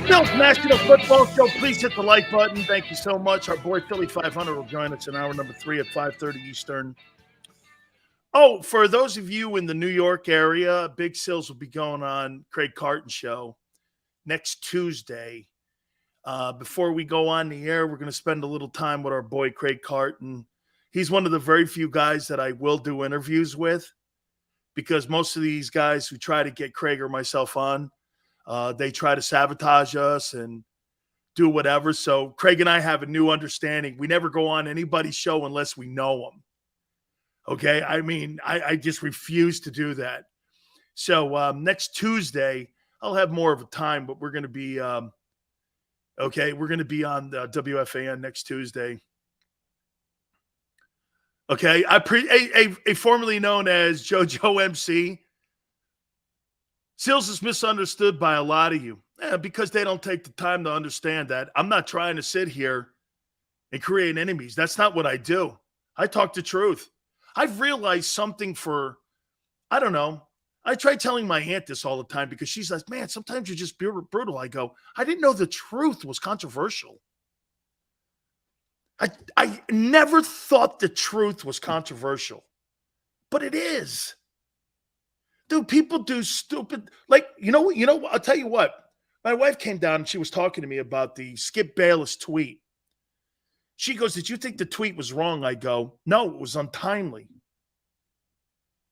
Bills National Football Show. Please hit the like button. Thank you so much. Our boy Philly 500 will join us in hour number 3 at 5:30 Eastern. Oh, for those of you in the New York area, Big Sills will be going on Craig Carton show next Tuesday. Before we go on the air, we're going to spend a little time with our boy Craig Carton. He's one of the very few guys that I will do interviews with, because most of these guys who try to get Craig or myself on, they try to sabotage us and do whatever. So Craig and I have a new understanding. We never go on anybody's show unless we know them. Okay? I mean, I just refuse to do that. So next Tuesday, I'll have more of a time, but we're going to be we're going to be on the WFAN next Tuesday. Okay, a formerly known as JoJo MC. Sills is misunderstood by a lot of you because they don't take the time to understand that. I'm not trying to sit here and create enemies. That's not what I do. I talk the truth. I've realized something I don't know. I try telling my aunt this all the time because she's like, man, sometimes you're just brutal. I go, I didn't know the truth was controversial. I never thought the truth was controversial, but it is. Dude, people do stupid, I'll tell you what. My wife came down and she was talking to me about the Skip Bayless tweet. She goes, did you think the tweet was wrong? I go, no, it was untimely.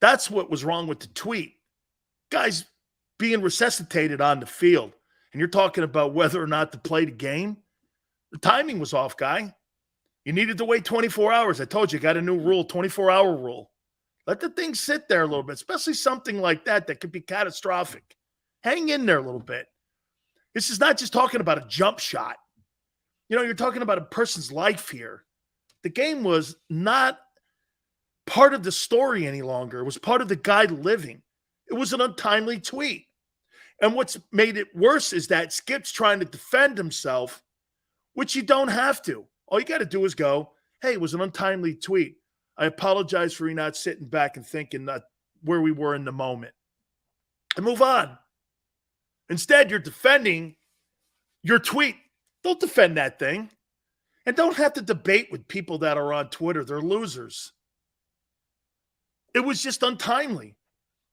That's what was wrong with the tweet. Guys being resuscitated on the field. And you're talking about whether or not to play the game. The timing was off, guy. You needed to wait 24 hours. I told you, got a new rule, 24-hour rule. Let the thing sit there a little bit, especially something like that could be catastrophic. Hang in there a little bit. This is not just talking about a jump shot. You're talking about a person's life here. The game was not part of the story any longer. It was part of the guy living. It was an untimely tweet. And what's made it worse is that Skip's trying to defend himself, which you don't have to. All you got to do is go, hey, it was an untimely tweet. I apologize for you not sitting back and thinking that where we were in the moment. And move on. Instead, you're defending your tweet. Don't defend that thing. And don't have to debate with people that are on Twitter. They're losers. It was just untimely.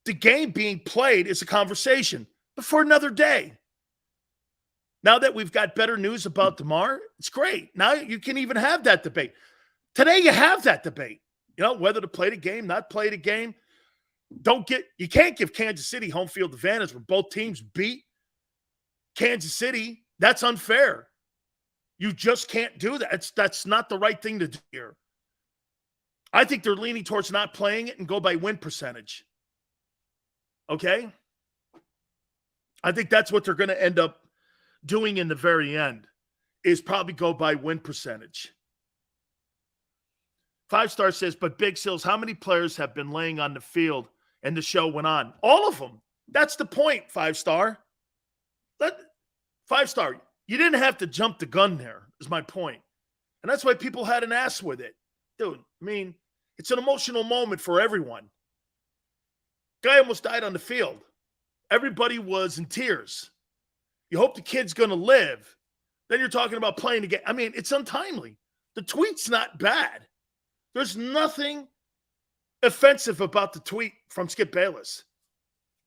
The game being played is a conversation, but for another day. Now that we've got better news about DeMar, it's great. Now you can even have that debate. Today you have that debate. Whether to play the game, not play the game. You can't give Kansas City home field advantage when both teams beat Kansas City. That's unfair. You just can't do that. That's not the right thing to do here. I think they're leaning towards not playing it and go by win percentage. Okay? I think that's what they're going to end up doing in the very end, is probably go by win percentage. 5-star says, but Big Sills, how many players have been laying on the field and the show went on? All of them. That's the point, 5-star. 5-star, you didn't have to jump the gun there, is my point. And that's why people had an ass with it. Dude, I mean, it's an emotional moment for everyone. Guy almost died on the field. Everybody was in tears. You hope the kid's going to live. Then you're talking about playing the game. I mean, it's untimely. The tweet's not bad. There's nothing offensive about the tweet from Skip Bayless.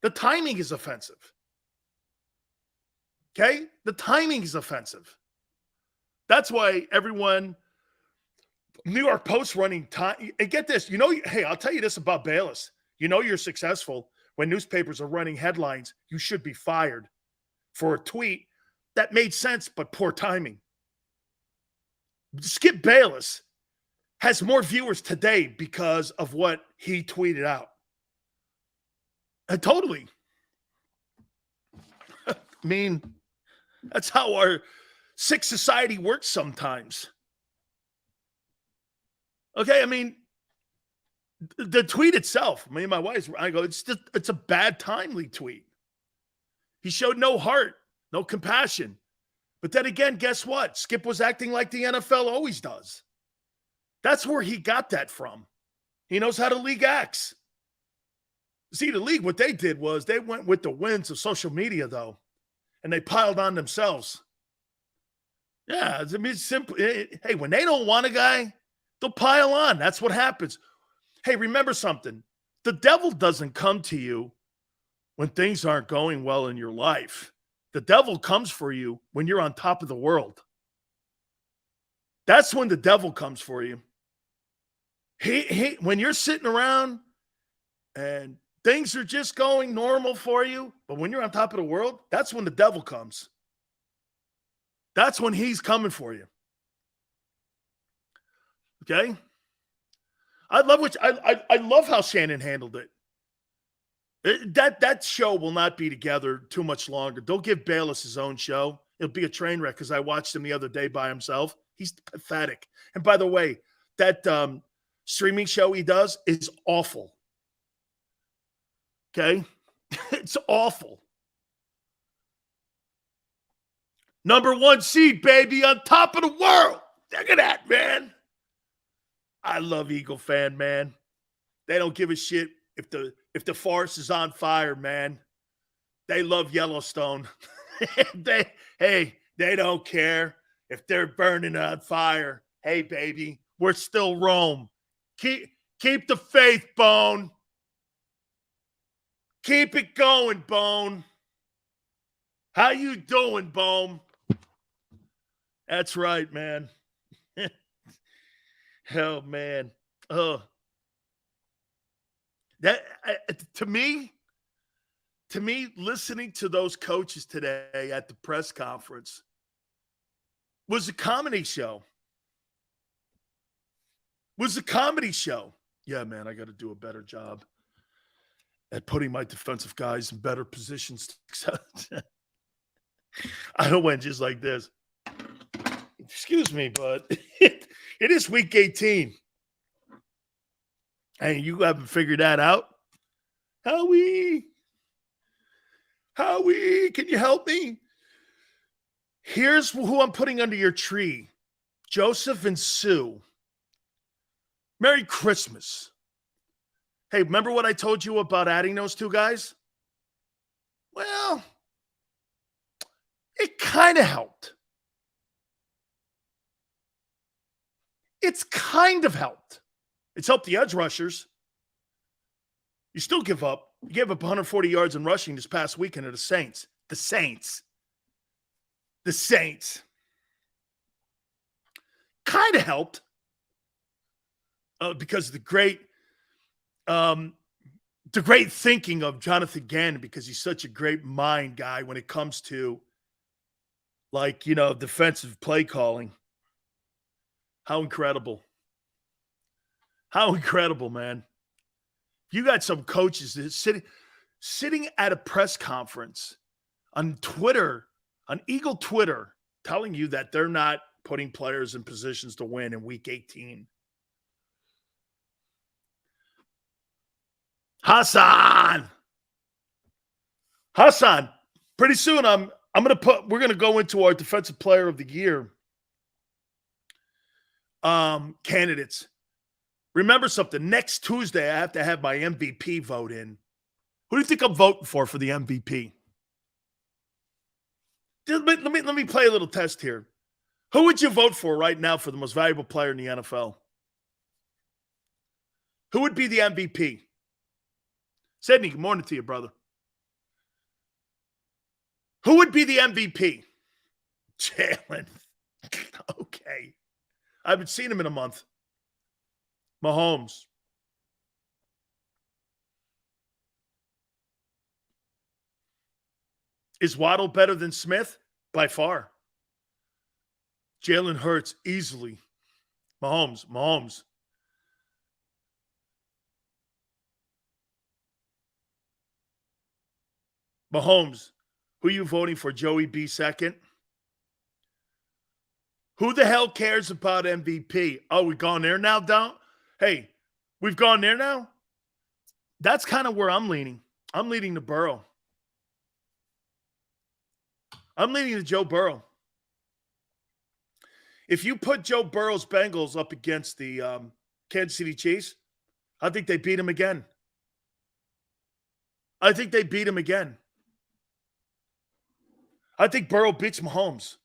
The timing is offensive. Okay? The timing is offensive. That's why everyone, New York Post running time, and get this, hey, I'll tell you this about Bayless. You're successful when newspapers are running headlines, you should be fired for a tweet that made sense but poor timing. Skip Bayless has more viewers today because of what he tweeted out. Totally. I mean, that's how our sick society works sometimes. Okay, I mean, the tweet itself, me and my wife, I go, it's a bad timely tweet. He showed no heart, no compassion. But then again, guess what? Skip was acting like the NFL always does. That's where he got that from. He knows how the league acts. See, the league, what they did was they went with the winds of social media, though. and they piled on themselves. Yeah, I mean, it's simple. Hey, when they don't want a guy, they'll pile on. That's what happens. Hey, remember something. The devil doesn't come to you when things aren't going well in your life. The devil comes for you when you're on top of the world. That's when the devil comes for you. When you're sitting around and things are just going normal for you, but when you're on top of the world, that's when the devil comes. That's when he's coming for you. Okay? I love how Shannon handled it. That show will not be together too much longer. Don't give Bayless his own show. It'll be a train wreck because I watched him the other day by himself. He's pathetic. And by the way, that streaming show he does is awful. Okay? It's awful. Number 1 seed, baby, on top of the world. Look at that, man. I love Eagle fan, man. They don't give a shit if the forest is on fire, man. They love Yellowstone. they don't care if they're burning on fire. Hey, baby, we're still Rome. Keep the faith, Bone. Keep it going, Bone. How you doing, Bone? That's right, man. Oh, man. Oh. To me, listening to those coaches today at the press conference was a comedy show. Yeah, man, I got to do a better job at putting my defensive guys in better positions. I don't went just like this. Excuse me, but it is week 18. Hey, you haven't figured that out? Howie, can you help me? Here's who I'm putting under your tree. Joseph and Sue. Merry Christmas. Hey, remember what I told you about adding those two guys? Well, it kind of helped. It's kind of helped. It's helped the edge rushers. You still give up. You gave up 140 yards in rushing this past weekend to the Saints. The Saints. Kind of helped because of the great thinking of Jonathan Gannon, because he's such a great mind guy when it comes to, like, defensive play calling. How incredible. How incredible, man. You got some coaches that sitting at a press conference on Twitter, on Eagle Twitter, telling you that they're not putting players in positions to win in week 18. Hassan, pretty soon we're gonna go into our defensive player of the year candidates. Remember something. Next Tuesday, I have to have my MVP vote in. Who do you think I'm voting for the MVP? Let me play a little test here. Who would you vote for right now for the most valuable player in the NFL? Who would be the MVP? Sydney, good morning to you, brother. Who would be the MVP? Jalen. Okay. I haven't seen him in a month. Mahomes. Is Waddle better than Smith? By far. Jalen Hurts easily. Mahomes. Mahomes. Who are you voting for? Joey B. second? Who the hell cares about MVP? Oh, we've gone there now, Don? Hey, we've gone there now? That's kind of where I'm leaning. I'm leaning to Burrow. I'm leaning to Joe Burrow. If you put Joe Burrow's Bengals up against the Kansas City Chiefs, I think they beat him again. I think Burrow beats Mahomes.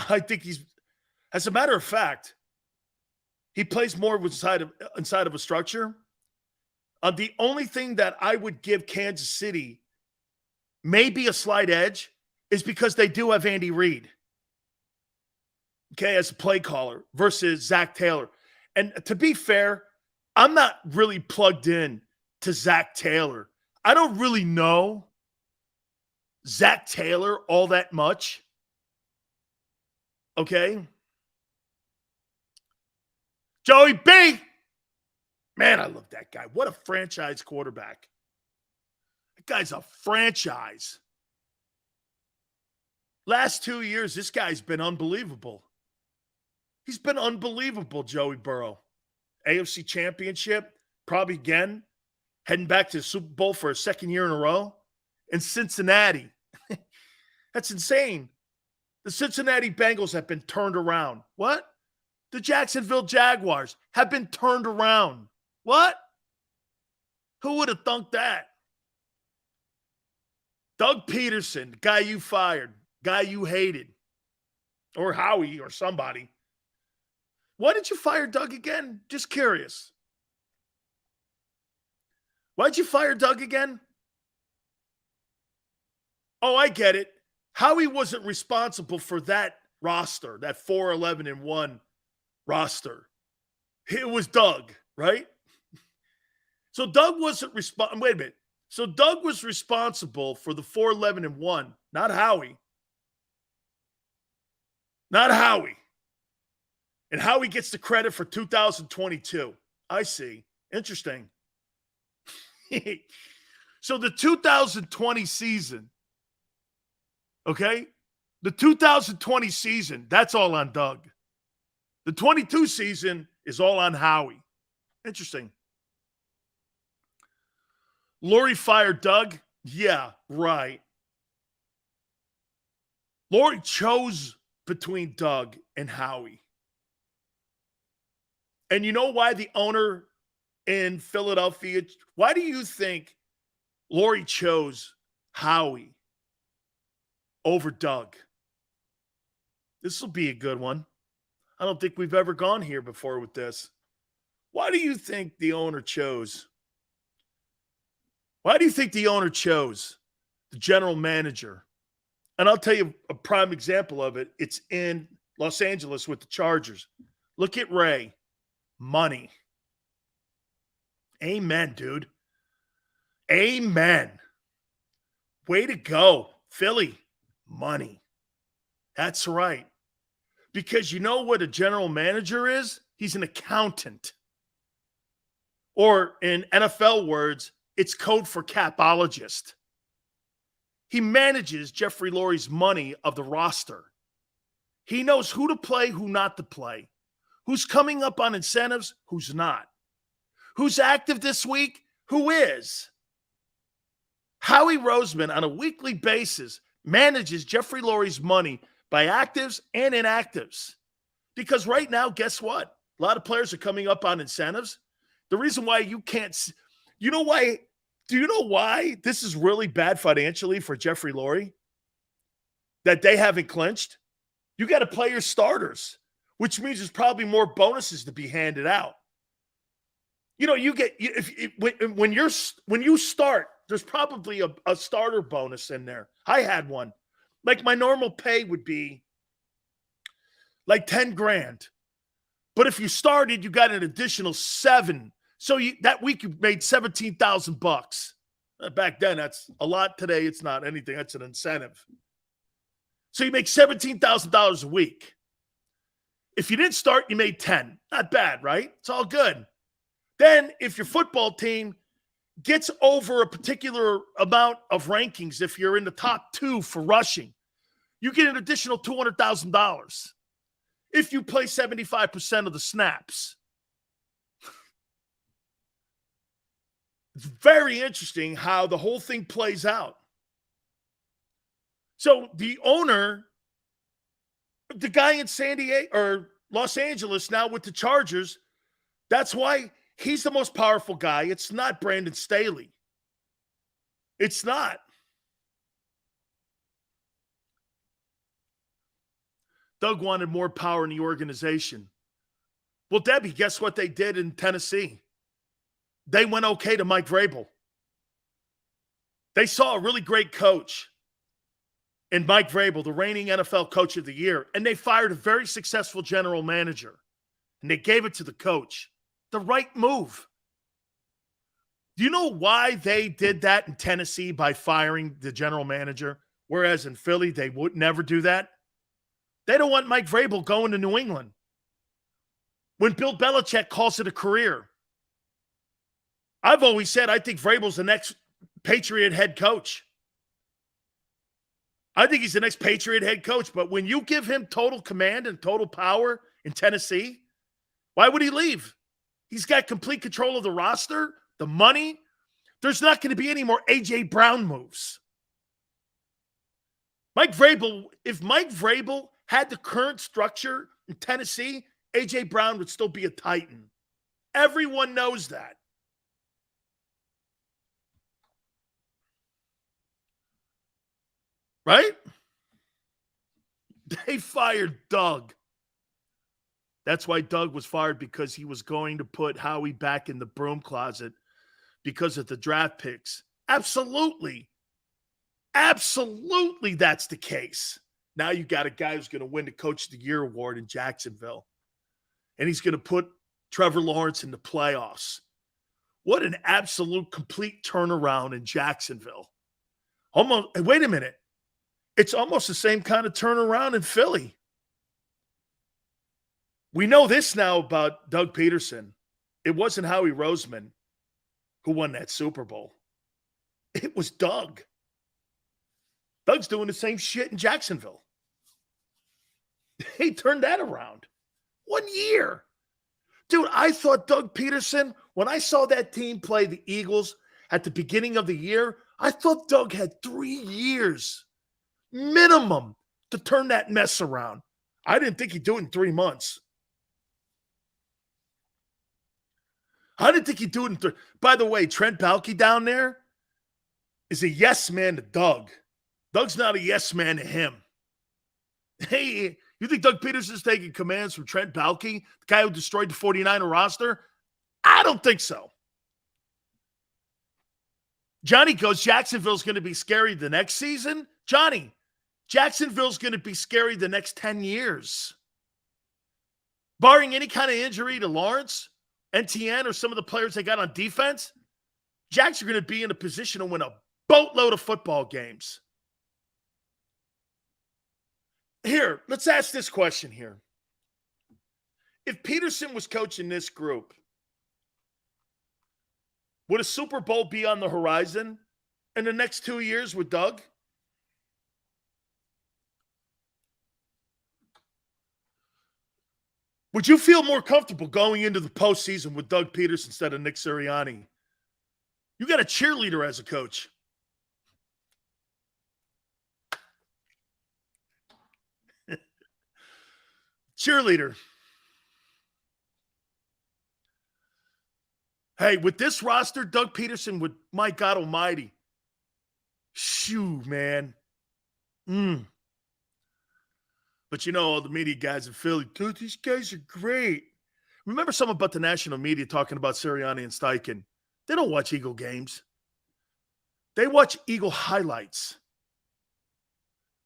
I think as a matter of fact, he plays more inside of a structure. The only thing that I would give Kansas City maybe a slight edge is because they do have Andy Reid, okay, as a play caller versus Zach Taylor. And to be fair, I'm not really plugged in to Zach Taylor. I don't really know Zach Taylor all that much. Okay. Joey B. Man, I love that guy. What a franchise quarterback. That guy's a franchise. Last 2 years, this guy's been unbelievable. He's been unbelievable, Joey Burrow. AFC Championship, probably again, heading back to the Super Bowl for a second year in a row. In Cincinnati. That's insane. The Cincinnati Bengals have been turned around. What? The Jacksonville Jaguars have been turned around. What? Who would have thunk that? Doug Pederson, the guy you fired, guy you hated, or Howie or somebody. Why did you fire Doug again? Just curious. Why'd you fire Doug again? Oh, I get it. Howie wasn't responsible for that roster, that 4-11-1 roster. It was Doug, right? So Doug wasn't responsible. Wait a minute. So Doug was responsible for the 4-11-1, not Howie. Not Howie. And Howie gets the credit for 2022. I see. Interesting. So the 2020 season, okay? The 2020 season, that's all on Doug. The 22 season is all on Howie. Interesting. Lurie fired Doug? Yeah, right. Lurie chose between Doug and Howie. And you know why the owner in Philadelphia, why do you think Lurie chose Howie over Doug? This will be a good one. I don't think we've ever gone here before with this. Why do you think the owner chose? Why do you think the owner chose the general manager? And I'll tell you a prime example of it. It's in Los Angeles with the Chargers. Look at Ray. Money. Amen, dude. Amen. Way to go, Philly. Money. That's right. Because you know what a general manager is? He's an accountant. Or in NFL words, it's code for capologist. He manages Jeffrey Lurie's money of the roster. He knows who to play, who not to play. Who's coming up on incentives, who's not. Who's active this week, who is. Howie Roseman, on a weekly basis, manages Jeffrey Lurie's money by actives and inactives. Because right now, guess what? A lot of players are coming up on incentives. The reason why you can't – you know why – do you know why this is really bad financially for Jeffrey Lurie? That they haven't clinched? You got to play your starters, which means there's probably more bonuses to be handed out. You know, you get when you start, there's probably a starter bonus in there. I had one. Like my normal pay would be like 10 grand. But if you started, you got an additional 7. So that week you made $17,000. Back then, that's a lot. Today, it's not anything. That's an incentive. So you make $17,000 a week. If you didn't start, you made 10. Not bad, right? It's all good. Then if your football team gets over a particular amount of rankings, if you're in the top 2 for rushing, you get an additional $200,000 if you play 75% of the snaps. It's very interesting how the whole thing plays out. So the owner, the guy in San Diego or Los Angeles now with the Chargers, that's why he's the most powerful guy. It's not Brandon Staley. It's not. Doug wanted more power in the organization. Well, Debbie, guess what they did in Tennessee? They went okay to Mike Vrabel. They saw a really great coach in Mike Vrabel, the reigning NFL Coach of the Year, and they fired a very successful general manager, and they gave it to the coach. The right move. Do you know why they did that in Tennessee by firing the general manager, whereas in Philly they would never do that? They don't want Mike Vrabel going to New England. When Bill Belichick calls it a career, I've always said I think Vrabel's the next Patriot head coach. I think he's the next Patriot head coach, but when you give him total command and total power in Tennessee, why would he leave? He's got complete control of the roster, the money. There's not going to be any more A.J. Brown moves. Mike Vrabel, if Mike Vrabel had the current structure in Tennessee, A.J. Brown would still be a Titan. Everyone knows that. Right? They fired Doug. That's why Doug was fired, because he was going to put Howie back in the broom closet because of the draft picks. Absolutely. Absolutely that's the case. Now you got a guy who's going to win the Coach of the Year award in Jacksonville. And he's going to put Trevor Lawrence in the playoffs. What an absolute complete turnaround in Jacksonville. Almost, wait a minute. It's almost the same kind of turnaround in Philly. We know this now about Doug Pederson. It wasn't Howie Roseman who won that Super Bowl. It was Doug. Doug's doing the same shit in Jacksonville. He turned that around. 1 year. Dude, I thought Doug Pederson, when I saw that team play the Eagles at the beginning of the year, I thought Doug had 3 years minimum to turn that mess around. I didn't think he'd do it in 3 months. I didn't think he'd do it in 3. By the way, Trent Baalke down there is a yes man to Doug. Doug's not a yes man to him. Hey, you think Doug Pederson's taking commands from Trent Baalke, the guy who destroyed the 49er roster? I don't think so. Johnny goes, Jacksonville's going to be scary the next season. Johnny, Jacksonville's going to be scary the next 10 years. Barring any kind of injury to Lawrence, NTN, or some of the players they got on defense, Jacks are going to be in a position to win a boatload of football games. Here, let's ask this question here. If Pederson was coaching this group, would a Super Bowl be on the horizon in the next 2 years with Doug? Would you feel more comfortable going into the postseason with Doug Pederson instead of Nick Sirianni? You got a cheerleader as a coach. Cheerleader. Hey, with this roster, Doug Pederson would, my God almighty. Shoo, man. But you know, all the media guys in Philly, dude, these guys are great. Remember something about the national media talking about Sirianni and Steichen. They don't watch Eagle games. They watch Eagle highlights.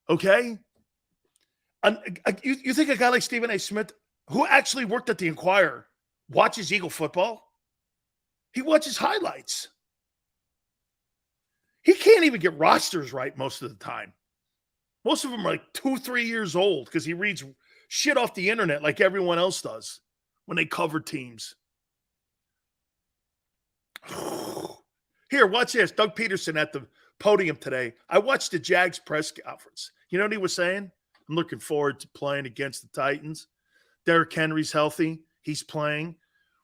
Okay? And you think a guy like Stephen A. Smith, who actually worked at the Inquirer, watches Eagle football? He watches highlights. He can't even get rosters right most of the time. Most of them are like 2-3 years old because he reads shit off the internet like everyone else does when they cover teams. Here, watch this. Doug Pederson at the podium today. I watched the Jags press conference. You know what he was saying? I'm looking forward to playing against the Titans. Derrick Henry's healthy. He's playing.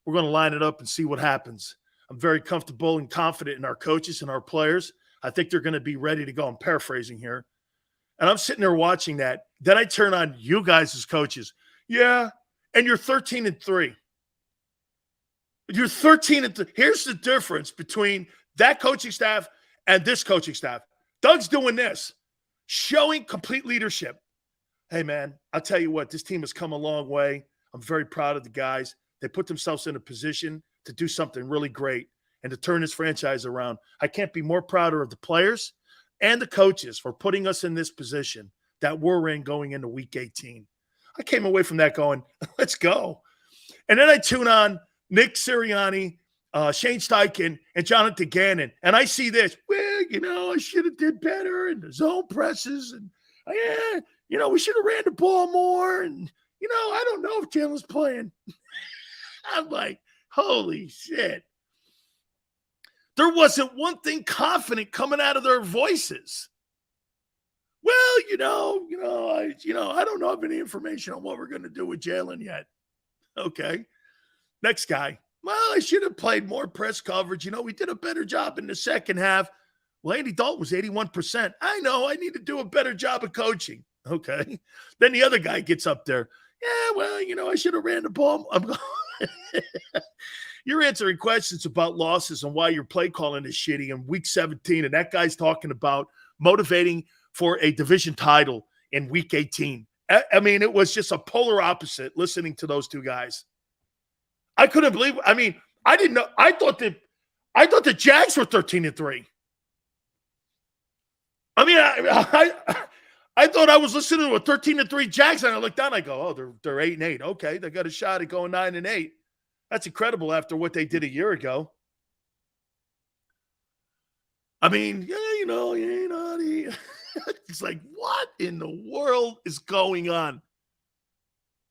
We're going to line it up and see what happens. I'm very comfortable and confident in our coaches and our players. I think they're going to be ready to go. I'm paraphrasing here. And I'm sitting there watching that. Then I turn on you guys as coaches. Yeah, and you're 13-3. You're 13-3. Here's the difference between that coaching staff and this coaching staff. Doug's doing this, showing complete leadership. Hey, man, I'll tell you what, this team has come a long way. I'm very proud of the guys. They put themselves in a position to do something really great and to turn this franchise around. I can't be more prouder of the players and the coaches for putting us in this position that we're in going into week 18. I came away from that going, let's go. And then I tune on Nick Sirianni, Shane Steichen, and Jonathan Gannon, and I see this. Well, I should have did better in the zone presses, and we should have ran the ball more, and I don't know if Jalen's playing. I'm like, holy shit. There wasn't one thing confident coming out of their voices. Well, I don't know of any information on what we're going to do with Jalen yet. Okay. Next guy. Well, I should have played more press coverage. We did a better job in the second half. Well, Andy Dalton was 81%. I know I need to do a better job of coaching. Okay. Then the other guy gets up there. Yeah, well, I should have ran the ball. You're answering questions about losses and why your play calling is shitty in week 17. And that guy's talking about motivating for a division title in week 18. I mean, it was just a polar opposite listening to those two guys. I couldn't believe. I mean, I didn't know. I thought the Jags were 13-3. I mean, I thought I was listening to a 13-3 Jags, and I looked down. I go, oh, they're 8-8. Okay, they got a shot at going 9-8. That's incredible after what they did a year ago. I mean, it's like, what in the world is going on?